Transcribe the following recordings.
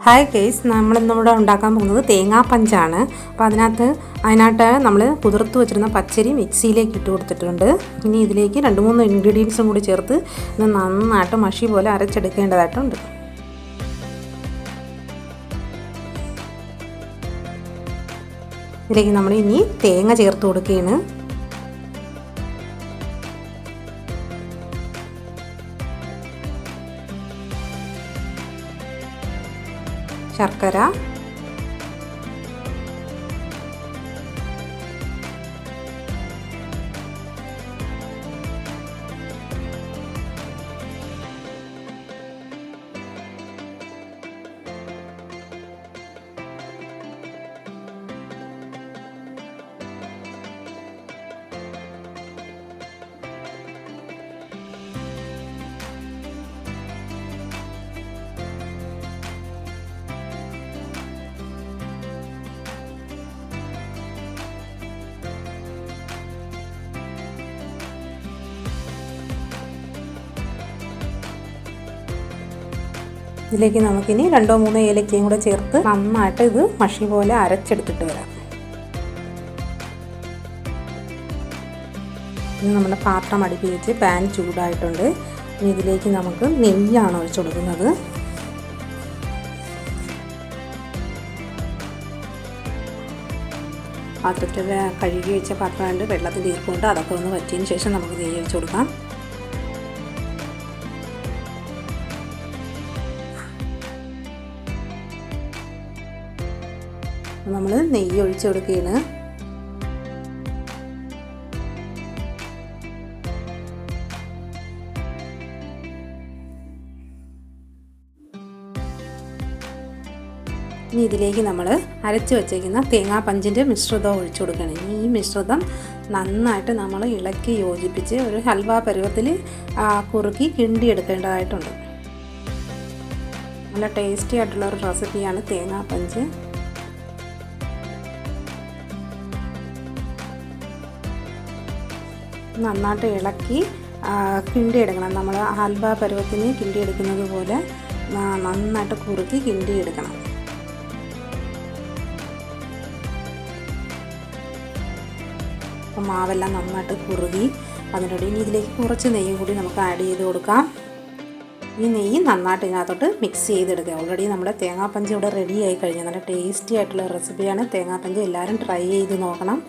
Hi case, നമ്മളിന്നിവിടെ ഉണ്ടാക്കാൻ പോകുന്നത് തേങ്ങാപ്പഞ്ചാണ്. അപ്പോൾ അതിനായിട്ട് നമ്മൾ കുതിർത്ത് വെച്ചിരുന്ന പച്ചരി മിക്സിയിലേക്ക് ഇട്ട് കൊടുത്തിട്ടുണ്ട്. ഇനി ഇതിലേക്ക് 2-3 ഇൻഗ്രീഡിയൻസും കൂടി ചേർത്ത് ഇത് നന്നായിട്ട് മഷി പോലെ അരച്ചെടുക്കേണ്ടതായിട്ടുണ്ട്. ഇതിലേക്ക് നമ്മൾ ഇനി തേങ്ങ ചേർത്ത് കൊടുക്കുകയാണ്. ശർക്കര, ഇതിലേക്ക് നമുക്കിനി 2-3 ഏലക്കയും കൂടെ ചേർത്ത് നന്നായിട്ട് ഇത് മഷി പോലെ അരച്ചെടുത്തിട്ട് വരാം. ഇനി നമ്മുടെ പാത്രം അടുപ്പി വെച്ച് പാൻ ചൂടായിട്ടുണ്ട്. ഇനി ഇതിലേക്ക് നമുക്ക് നെയ്യാണ് ഒഴിച്ചു കൊടുക്കുന്നത്. പാത്രത്തിൽ കഴുകി വെച്ച പാത്രമുണ്ട്, വെള്ളത്തിൻ്റെ ഈർപ്പുണ്ട്, അതൊക്കെ ഒന്ന് വറ്റിയതിന് ശേഷം നമുക്ക് നെയ്യ് ഒഴിച്ചു കൊടുക്കാം. നമ്മൾ നെയ്യ് ഒഴിച്ചു കൊടുക്കുകയാണ്. ഇനി ഇതിലേക്ക് നമ്മൾ അരച്ച് വെച്ചേക്കുന്ന തേങ്ങാപ്പഞ്ചിൻ്റെ മിശ്രിതം ഒഴിച്ചു കൊടുക്കണം. ഈ മിശ്രിതം നന്നായിട്ട് നമ്മൾ ഇളക്കി യോജിപ്പിച്ച് ഒരു ഹൽവ പരുവത്തിൽ കുറുക്കി കിണ്ടിയെടുക്കേണ്ടതായിട്ടുണ്ട്. നല്ല ടേസ്റ്റി ആയിട്ടുള്ള ഒരു റെസിപ്പിയാണ് തേങ്ങാപ്പഞ്ച്. നന്നായിട്ട് ഇളക്കി കിണ്ടിയെടുക്കണം. നമ്മൾ ഹൽവ പരുവത്തിന് കിണ്ടിയെടുക്കുന്നത് പോലെ നന്നായിട്ട് കുറുക്കി കിണ്ടിയെടുക്കണം. അപ്പോൾ മാവെല്ലാം നന്നായിട്ട് കുറുകി അതിനോട് ഇനി ഇതിലേക്ക് കുറച്ച് നെയ്യും കൂടി നമുക്ക് ആഡ് ചെയ്ത് കൊടുക്കാം. ഈ നെയ്യ് നന്നായിട്ട് ഇതിനകത്തോട്ട് മിക്സ് ചെയ്തെടുക്കുക. ഓൾറെഡി നമ്മുടെ തേങ്ങാപ്പഞ്ച് ഇവിടെ റെഡി ആയി കഴിഞ്ഞു. നല്ല ടേസ്റ്റി ആയിട്ടുള്ള റെസിപ്പിയാണ് തേങ്ങാപ്പഞ്ച്. എല്ലാവരും ട്രൈ ചെയ്ത് നോക്കണം.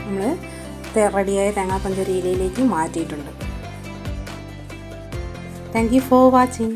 നമ്മൾ റെഡിയായ തേങ്ങാപ്പഞ്ച് ഒരു ഇലയിലേക്ക് മാറ്റിയിട്ടുണ്ട്. Thank you for watching.